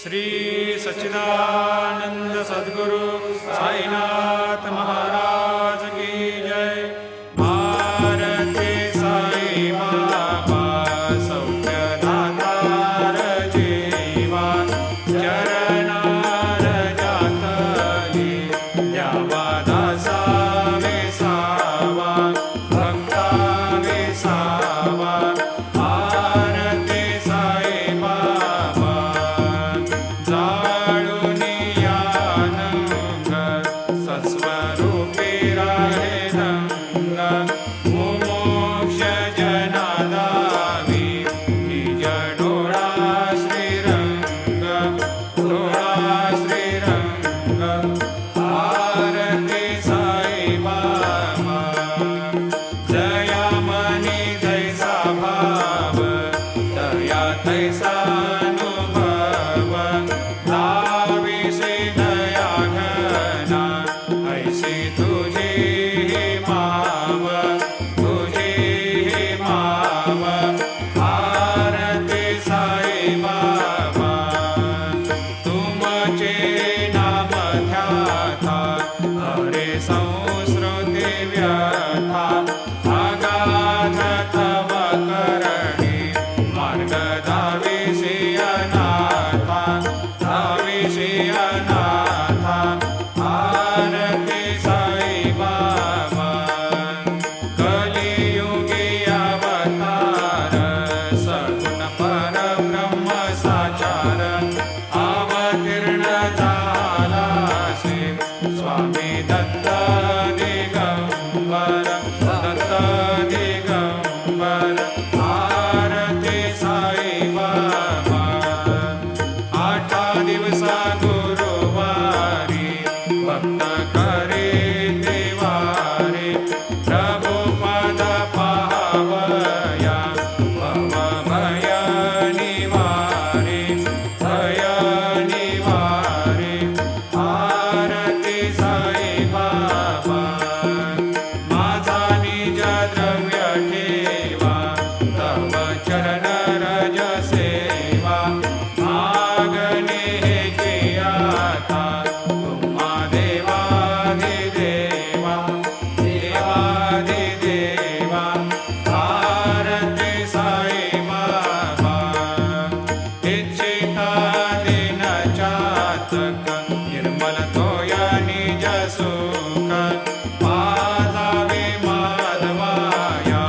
श्री सच्चिदानंद सद्गुरु साईनाथ महाराज की जय। भारती साई बाबा सौख्यदातार जीवा, चरणार जातली द्यावा दासा विसावा, भक्ता विसावा। भारती साई बाबा जाळूनी यानंग सस्वरूपी राहे रंग, मुमोक्ष जनादावी निज डोळा श्रीरंग, डोळा श्रीरंग। भारती साई बाबा जया मनी जैसा भाव, दया तैसा अनुभव। दाविसे दया घना ऐसी तुझी ही माव, तुझी ही माव। भारती साई बाबा तुमचे नाम ध्याता, हरे संस्कृती व्यथा। अगाध तव करणी मार्ग दाविसी अनाथा, दाविसी अनाथा। भारती साई बाबा कलियुगी अवतार, सगुण परब्रह्म साचार। अवतीर्ण झालासे स्वामी दत्त दिगंबर, दत्त दिगंबर। भारती साई बाबा 8 दिवसा गुरुवारी भक्त करे देवारे। प्रभु पद पावया भव भय निवारे, भय निवारे। भारती साई बाबा माझा निज द्रव्य ठेवा, तव चरण रज सेवा। मागणे हेची आता तुम्हा देवाधिदेवा, देवाधिदेवा। भारती साई बाबा इच्छिता दिन चातक, निर्मल तोया निज सुख। पाजावे माधवाया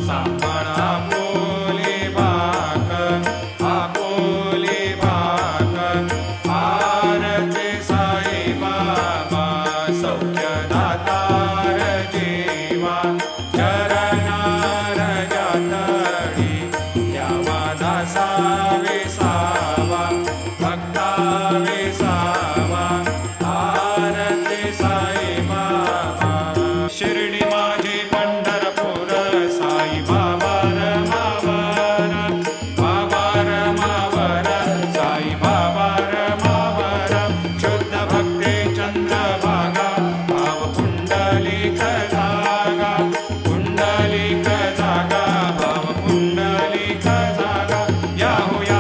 सांभाळ आपुली भाक, आपुली भाक। भारती साई बाबा सौख्यदातार जीवा, चरणार जातली द्यावा दासा विसावा, भक्ता विसावा। भारती साई बाबा शिर्डी माझी पंढरपूर, साई बाबा रमावर, बाबा रमावर। साई बाबा रमावर शुद्ध भक्ती चंद्रभागा, भाव पुंडलिक जागा, पुंडलिक जागा, भाव पुंडलिक जागा। याहू या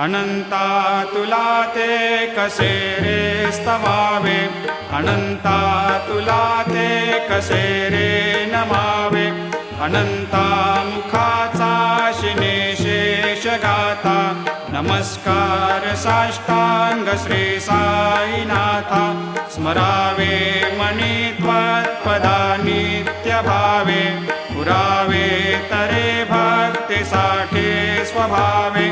अनंता तुला ते कसे रे स्तवावे, अनंता तुला ते कसे रे नमावे, अनंता मुखाचा शिने शेष गाता, नमस्कार साष्टांग श्री साईनाथा, स्मरावे मनी त्वत्पदा नित्य भावे, पुरावे तरे भक्तीसाठी स्वभावे,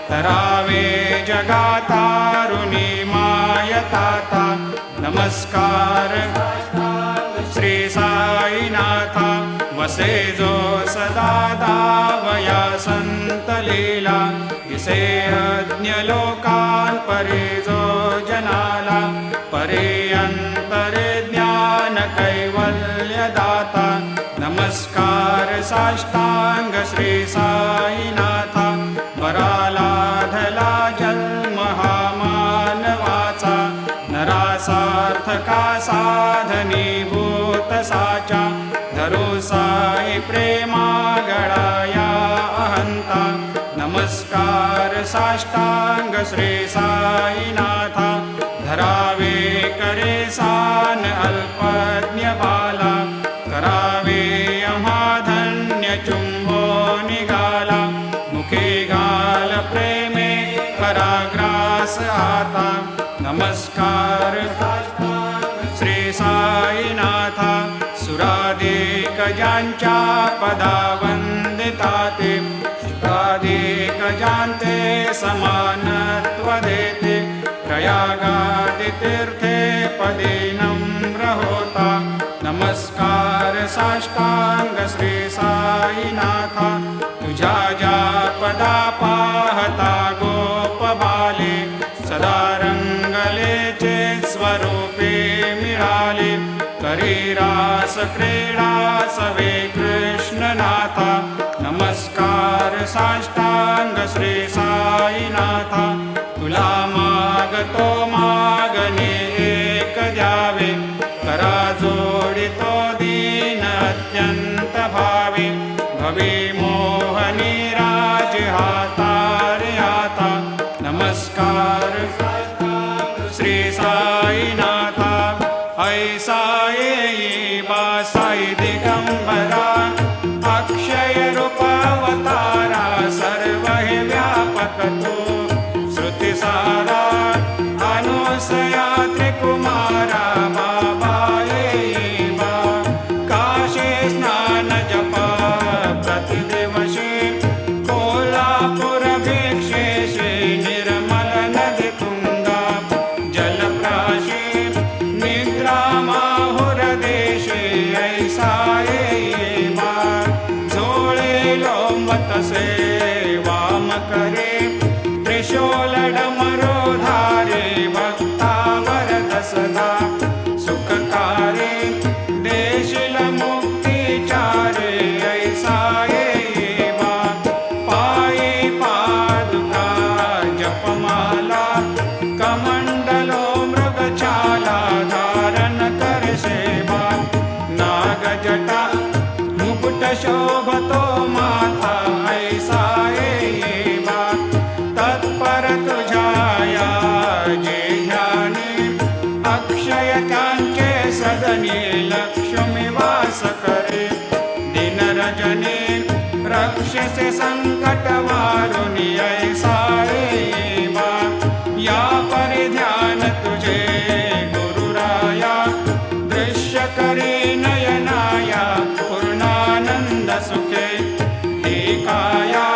तरावे जगातारुणी मायताता, नमस्कार श्री साईनाथा, वसे जो सदा दावया संत लीला, दिसे अज्ञ लोकान परे जो जनाला, परे अंतरे ज्ञान कैवल्य दाता, नमस्कार साष्टांग श्री साईनाथा, बराला धला जन्म हा मानवाचा, नरासार्थका साधनीभूत साचा, धरो साई प्रेमा गळाया अहंता, नमस्कार साष्टांग श्री साईनाथा, धरावे करे सान अल्पज्ञ बाला, करावे आम्हा धन्य चुंबो निघाला, मुखे घाल प्रेमे पराग्रास आता, नमस्कार श्री साईनाथा, सुराधिक ज्यांच्या पदा वंदिता ते, शुकाधिक ज्यांते समानत्व देते, प्रयागादि तीर्थे पदे नम्र होता, नमस्कार साष्टांग श्री साईनाथा, तुझ्या ज्या पदा पाहता गोप बाले, सदा रंगलेचे स्वरूपे मिळाले, करी रास क्रीडा सवे कृष्णनाथा, नमस्कार साष्टांग श्री साईनाथा, तुला मागतो मागणे एक द्यावे, करा जोडितो दीन अत्यंत भावे, भवी मोहनी राज हातारे आता, नमस्कार श्री साईनाथा, ऐसा येई बा साई दिगंबरा, अक्षय रूपावतारा, सर्व हे व्यापक तो, श्रुती सारा अनुसया त्रिकुमारा, बाबा येई बा, काशी स्नान जप प्रतिदिवशी, कोल्हापूर भिक्षेशी, निर्मल नदी तुंगा, जलप्राशी, निद्रा माहुर देशी, ऐसा येई बा, झोळे लोंबतसे वाम करे, त्रिशूल डमरो धारे, भक्तावर दसदा सुखकारे, देशील मुक्तिचारे, ऐसा येई बा, पायी पादुका जपमाला, कमंडलो मृगछाला, धारण कर सेवा, नागजटा मुकुट शोभतो माथा, ऐसा येई बा, तत्पर तुझाया जे ध्यानी, अक्षय त्यांचे सदनी, लक्ष्मी वास करे, दिन रजनी रक्षसे संकट वारुणी, ऐसा येई बा, या परिध्यान तुझे गुरुराया, दृश्य करी नयनाया, पूर्णानंद सुखे, हे काया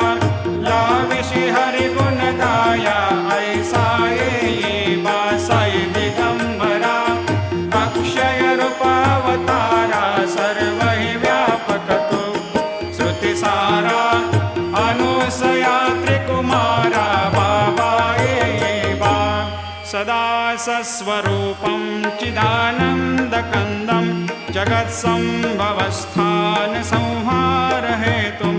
लाविशी हरि गुणदाया, ऐसा येई बा, साई दिगंबरा, अक्षय रूपावतारा, सर्व हि व्यापक तो, श्रुती सारा अनुसया त्रिकुमारा, बाबा येई बा, सदा सस्वरूपं चिदानन्दकन्दं, जगत्सम्भवस्थान संहार हेतुं,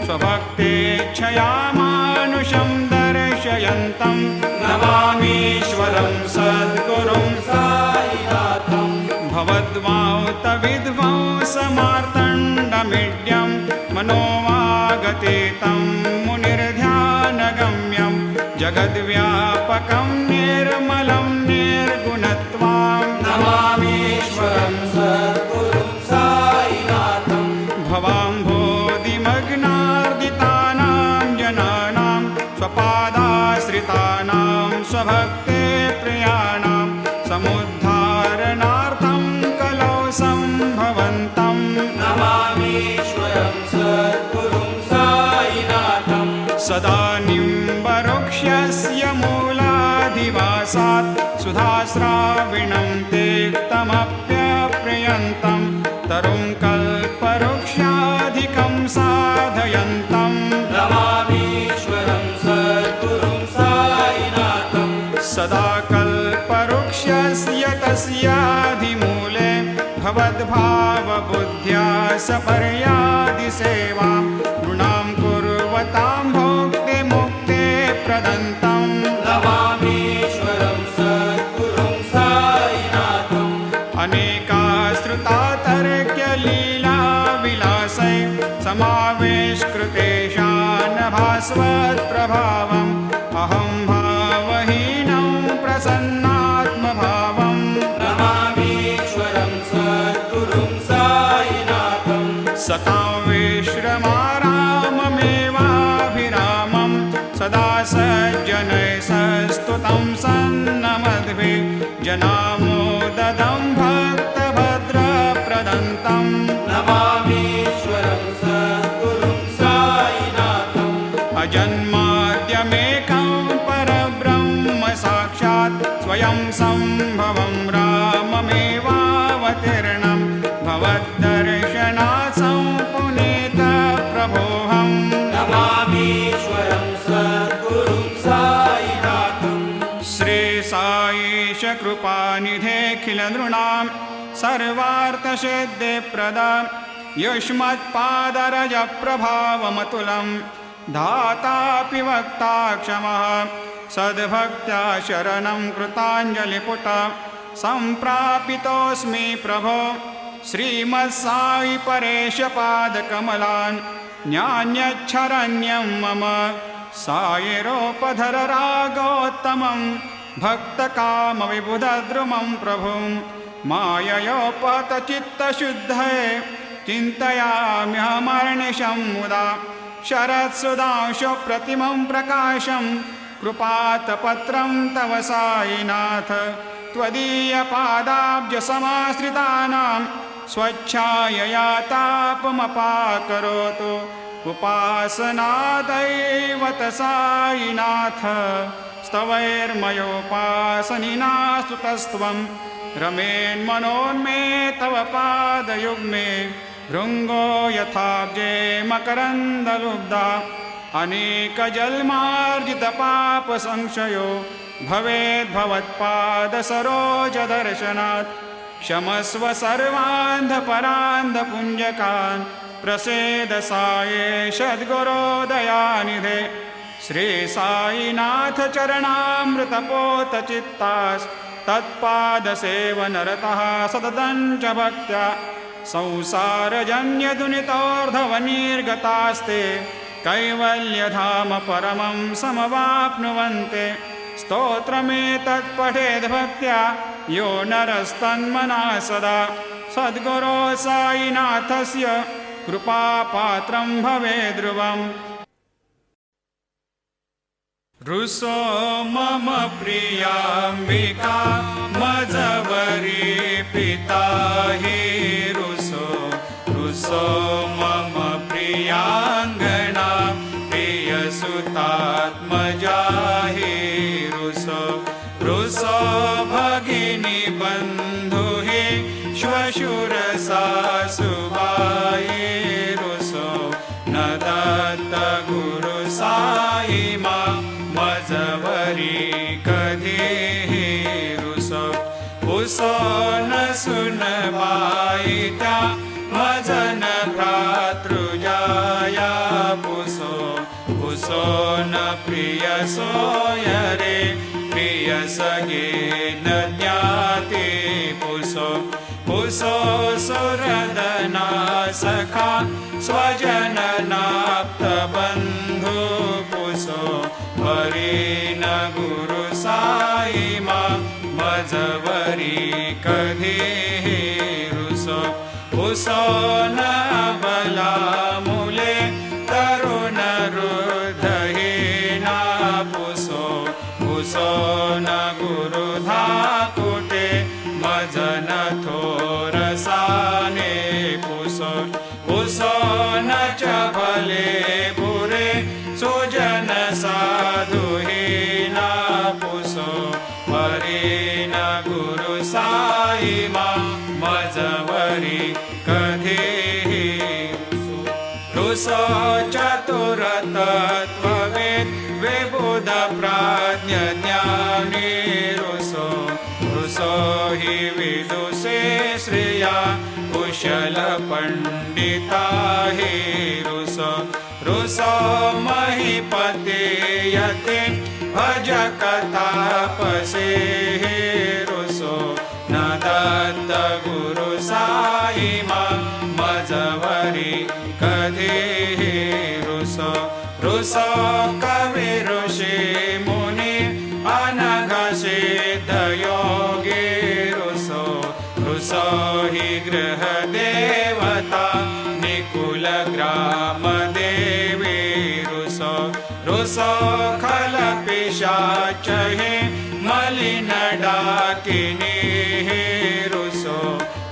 स्वभक्तेच्छया मानुषं दर्शयन्तं, नमामीश्वरं सद्गुरुं साईनाथं, भवद्वांतविध्वंसमार्तण्डमीड्यं, मनोवागतीतं मुनिर्ध्यानगम्यं, जगद्व्यापकं निर्मलं निर्गुणत्वां नमामीश्वरं सद्गुरुं साईनाथं भवाम्भोधिमग्नार्दितानां जनानां स्वपादाश्रितानां स्वभक्ते प्रियाणां समुद्धारणार्थं कलौ सम्भवन्तं नमामीश्वरं सद्गुरुं साईनाथं सदा निम्बवृक्षस्य मूलाधिवासात् सुधास्राविणं तेक्तमप्यप्रियन्तं तरुं कल्पवृक्षाधिकं साधयन्तं नमामीश्वरं सद्गुरुं साईनाथं सदा कल्पवृक्षस्य तस्याधिमूले भवद्भावबुद्ध्या सपर्यादिसेवां नृणां कुर्वतां भोक्तिमुक्ते प्रदन्तं नमामीश्वरं सद्गुरुं साईनाथं अनेकाश्रुता तर्क्यलीलाविलासै समावेशकृतेषान् भास्वत्प्रभावम् अहं भावहीनं प्रसन्नात्मभावम् नमामीश्वरं सद्गुरुं साईनाथं सतां विश्रमाराममेवाभिरामं सदा सज्जनैः सस्तुतं सन्नमद्भिः जनामोददं भक्तभद्रप्रदन्तं नमामीश्वरं सद्गुरुं साईनाथं अजन्माद्यमेकं परब्रह्म साक्षात् स्वयं सम्भवं राममेवावतीर्णं भवद्दर्शनात् सम्पुनीतप्रभोऽहम् नमामीश्वरं सद्गुरुं साईनाथं श्रीसाईश कृपानिधेऽखिलनृणां सर्वार्थसिद्धिप्रदा युष्मत्पादरजप्रभावमतुलं धातापि वक्ता क्षमः सद्भक्त्या शरणं कृताञ्जलिपुट सम्प्रापितोऽस्मि प्रभो श्रीमत्साई परेशपादकमलान् न्यान्यच्छरण्यं मम सायिरोपधर रागोत्तमं भक्तकामविबुधद्रुमं प्रभुं माययोपतचित्तशुद्धये चिन्तयाम्यहमर्निशं मुदा शरत्सुधांशुप्रतिमं प्रकाशं कृपातपत्रं तव साईनाथ त्वदीयपादाब्जसमाश्रितानां स्वच्छायया तापमपाकरोतु उपासनादैवत साईनाथ स्तवैर्मयोपासनिना स्तुतस्त्वं रमेन्मनोन्मे तव पादयुग्मे भृङ्गो यथाब्जे मकरन्दलुब्धा अनेकजन्मार्जितपापसंशयो भवेद्भवत्पादसरोजदर्शनात् क्षमस्व सर्वान्धपरान्धपुञ्जकान् प्रसेद साये सद्गुरोदयानिधे श्रीसाईनाथ चरणामृतपोतचित्तास्तत्पादसेवनरतः सततं च भक्त्या संसारजन्यदुनितोर्धवनिर्गतास्ते कैवल्यधाम परमं समवाप्नुवन्ते स्तोत्रमेतत्पठेद्भक्त्या यो नरस्तन्मनः सदा सद्गुरो साईनाथस्य कृपापात्रं भवेद्ध्रुवम् रुसो मम प्रियाम्बिका मजवरी पिता हि रुसो रुसो मम प्रियाङ्गना प्रियसुतात्मजा हि रुसो रुसो भगिनी बन्धु हि श्वशुरसासुबाई रुसो न दत्त गुरु साई मा मजवरी कधी रुसो पुसो न सुनबाई त्या मजन भ्रातृजाया पुसो पुसो न प्रिय सोय रे प्रिय सगे न ज्ञाते पुसो पुसो सुरदना सखा स्वजननाप्त बन्धु पुसो परेण रुसो न बलामुले तरुण हृदयेना पुसो पुसो न गुरुधाकुटे मजन थोरसाने पुसो पुसो न च भले बुरे सुजन साधुहीना पुसो परेन गुरु साईमा मजवरी कधीहि रुसो चतुरतत्त्ववेद विबुध प्राज्ञ ज्ञानी रुसो रुसो हि विदुषे श्रिया कुशल पंडिता हि रुसो रुसो महीपते यते भजक तापसे रुसो न दत्त गुरु साईमा मजवरी कधीहि रुसो रुसो कवि ऋषि मुनि अनघ सिद्ध योगी रुसो रुसो हि गृह देवता निकुल ग्राम देवी रुसो रुसो खल पिशाच हि मलिन डाकिनी रुसो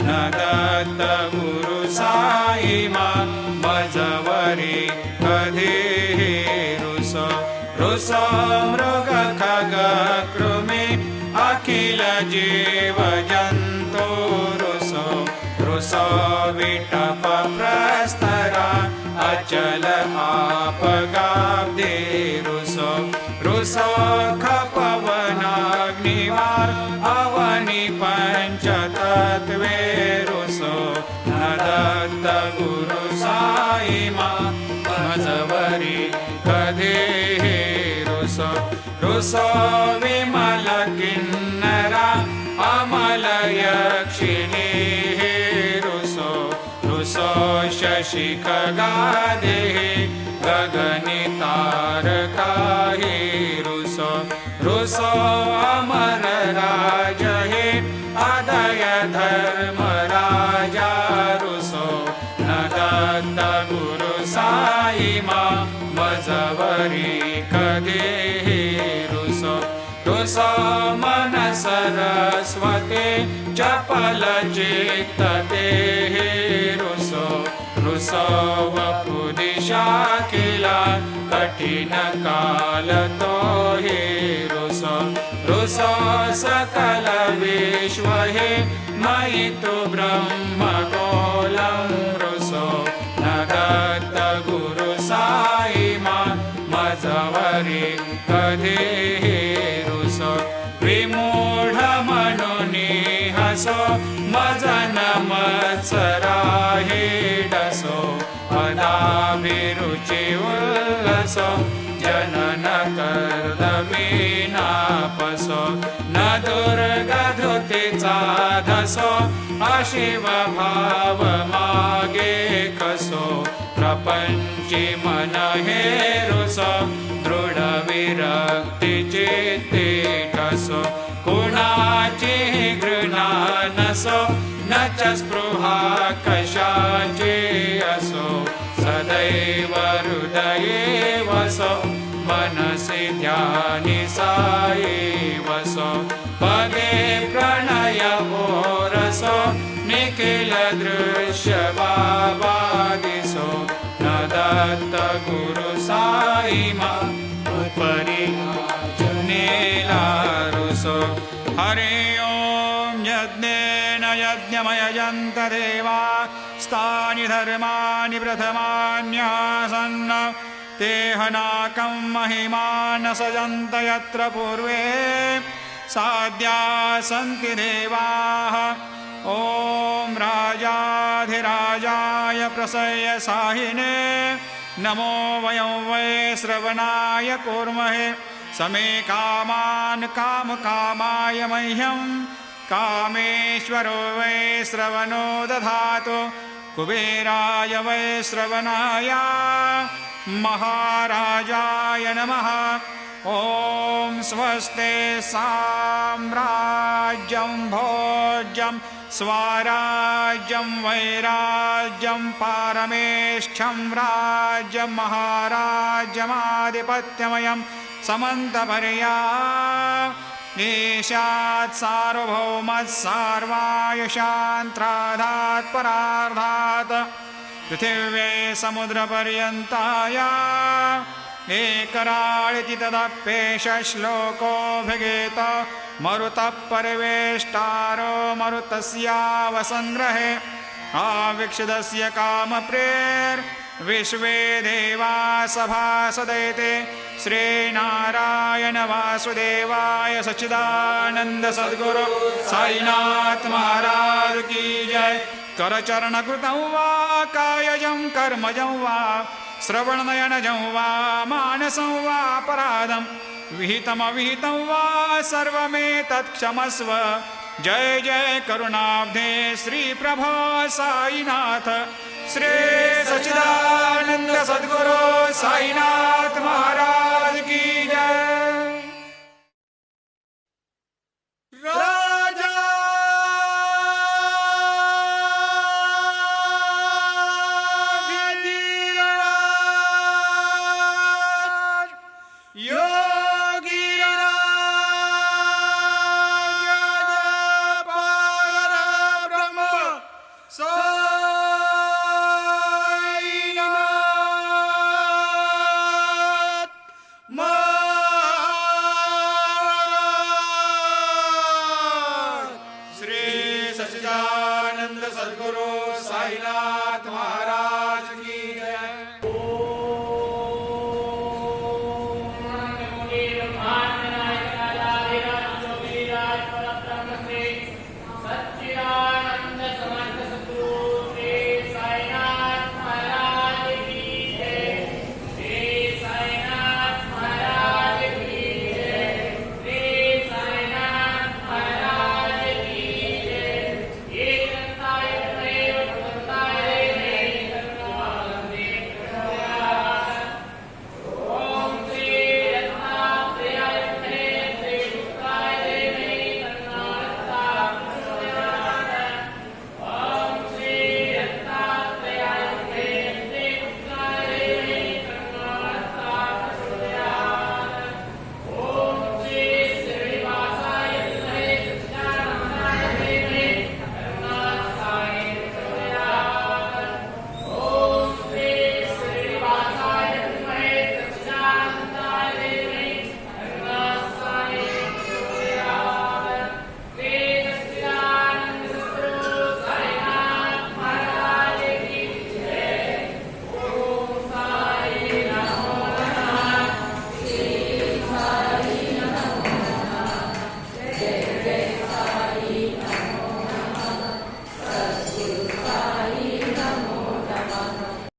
न दत्त गुरु साईमा मजवरी कधीहि रुसो रुसो मृग खग कृमि अखिल जीव जन्तु रुसो रुसो विटप प्रस्तरा अचल आपगाब्धे रुसो रुसो खपवनाग्निवार अवनि पंचतत्वे रुसो न दत्त गुरु साईमा मजवरी कधीहि रुसो रुसो विमल किन्नरा अमल यक्षिणी रुसो रुसो शशि खगादे गगनि तारका हि रुसो रुसो अमर राज हे अदय धर्म राजा रुसो न दत्त गुरु साईमा मजवरी कधीहि रुसो रुसो मन सरस्वती चपल चित्तते रुसो रुसो वपुदिशा किला कठिन काल तो हि रुसो रुसो सकल विश्व हि मयि तु ब्रह्म गोलं रुसो न दत्त गुरु साईमा मजवरी कधीहि रुसो विमूढ मनुनि हसो मजन मत्सराहि डसो पदाभिरुचि उल्लसो जनन कर्दमीनापसो न दुर्गधुतिचा धसो अशिव भाव मागे कसो प्रपंची मन हे रुसो दृढ विरक्ति चित्ते कसो कुणाची घृणा नसो न च स्पृहा कशाची असो सदैव हृदये वसो मनसि ध्यानि साई वसो पदे प्रणय रसो निखिल दृश्य बाबादिसो न दत्त गुरु साईमा उपरि नीलारुसो हरि ओं यज्ञेन यज्ञमयजन्त देवा स्तानि धर्माणि प्रथमान्यासन्न ते हनाकं महिमान सजन्त यत्र पूर्वे साध्या सन्ति देवाः ॐ राजाधिराजाय प्रसह्य साहिने नमो वयं वै श्रवणाय कुर्महे समे कामान् कामकामाय मह्यं कामेश्वरो वै श्रवणो दधातु कुबेराय वै श्रवणाय महाराजाय नमः ॐ स्वस्ते साम्राज्यं भोज्यं स्वराज्यं वैराज्यं पारमेष्ठ्यं राज्यं महाराज्यमाधिपत्यमयं समन्तपर्या ईशात् सार्वभौमः सार्वायुषान्त्राधात् परार्धात् पृथिव्ये समुद्रपर्यन्ताया एकराळिति तदप्येष श्लोकोऽभिगीत मरुतः परिवेष्टारो मरुतस्यावसङ्ग्रहे आवीक्षितस्य कामप्रेर्विश्वे देवा सभासदैते श्रीनारायण वासुदेवाय सच्चिदानन्द सद्गुरु साईनाथ महाराज की जय। करचरणकृतं वा कायजं कर्मजं वा श्रवणनयनजं वा मानसं वा अपराधं विहितमविहितं वा सर्वमेतत्क्षमस्व। जय जय करुणाब्धे श्रीप्रभो साईनाथ श्री सच्चिदानन्द सद्गुरु साईनाथ